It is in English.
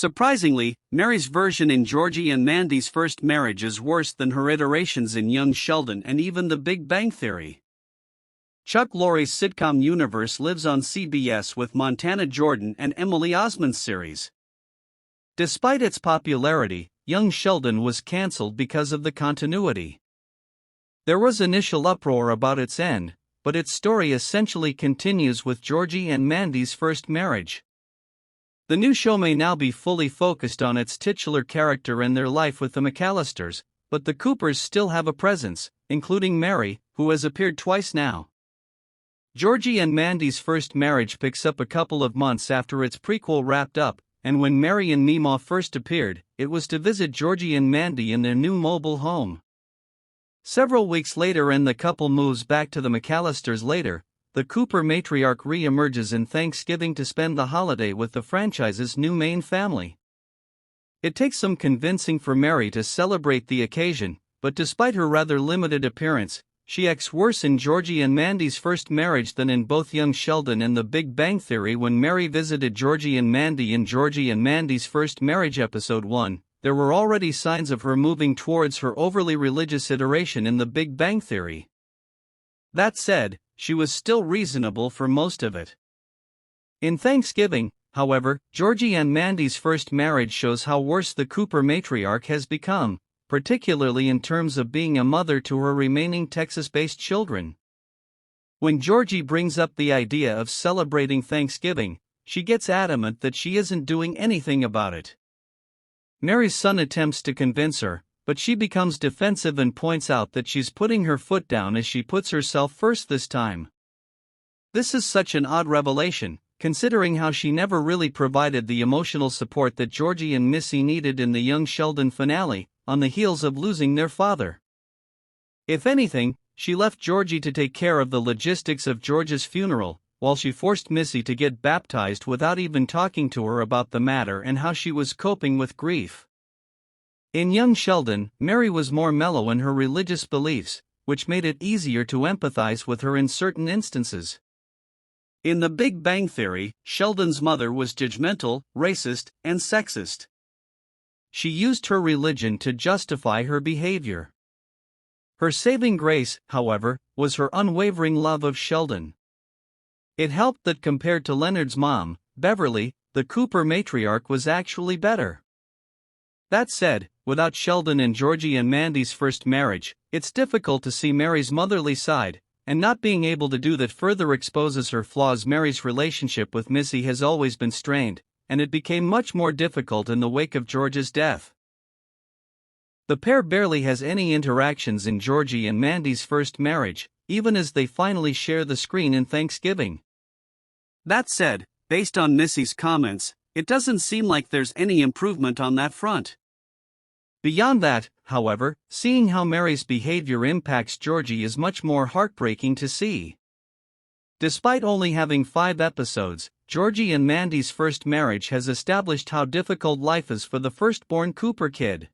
Surprisingly, Mary's version in Georgie and Mandy's first marriage is worse than her iterations in Young Sheldon and even The Big Bang Theory. Chuck Lorre's sitcom universe lives on CBS with Montana Jordan and Emily Osmond's series. Despite its popularity, Young Sheldon was cancelled because of the continuity. There was initial uproar about its end, but its story essentially continues with Georgie and Mandy's first marriage. The new show may now be fully focused on its titular character and their life with the McAllisters, but the Coopers still have a presence, including Mary, who has appeared twice now. Georgie and Mandy's first marriage picks up a couple of months after its prequel wrapped up, and when Mary and Meemaw first appeared, it was to visit Georgie and Mandy in their new mobile home. Several weeks later and the couple moves back to the McAllisters later, the Cooper matriarch re-emerges in Thanksgiving to spend the holiday with the franchise's new main family. It takes some convincing for Mary to celebrate the occasion, but despite her rather limited appearance, she acts worse in Georgie and Mandy's first marriage than in both Young Sheldon and The Big Bang Theory. When Mary visited Georgie and Mandy in Georgie and Mandy's First Marriage Episode 1, there were already signs of her moving towards her overly religious iteration in The Big Bang Theory. That said, she was still reasonable for most of it. In Thanksgiving, however, Georgie and Mandy's first marriage shows how worse the Cooper matriarch has become, particularly in terms of being a mother to her remaining Texas-based children. When Georgie brings up the idea of celebrating Thanksgiving, she gets adamant that she isn't doing anything about it. Mary's son attempts to convince her, but she becomes defensive and points out that she's putting her foot down as she puts herself first this time. This is such an odd revelation, considering how she never really provided the emotional support that Georgie and Missy needed in the Young Sheldon finale, on the heels of losing their father. If anything, she left Georgie to take care of the logistics of George's funeral, while she forced Missy to get baptized without even talking to her about the matter and how she was coping with grief. In Young Sheldon, Mary was more mellow in her religious beliefs, which made it easier to empathize with her in certain instances. In The Big Bang Theory, Sheldon's mother was judgmental, racist, and sexist. She used her religion to justify her behavior. Her saving grace, however, was her unwavering love of Sheldon. It helped that compared to Leonard's mom, Beverly, the Cooper matriarch was actually better. That said, without Sheldon and Georgie and Mandy's first marriage, it's difficult to see Mary's motherly side, and not being able to do that further exposes her flaws. Mary's relationship with Missy has always been strained, and it became much more difficult in the wake of George's death. The pair barely has any interactions in Georgie and Mandy's first marriage, even as they finally share the screen in Thanksgiving. That said, based on Missy's comments, it doesn't seem like there's any improvement on that front. Beyond that, however, seeing how Mary's behavior impacts Georgie is much more heartbreaking to see. Despite only having 5 episodes, Georgie and Mandy's first marriage has established how difficult life is for the firstborn Cooper kid.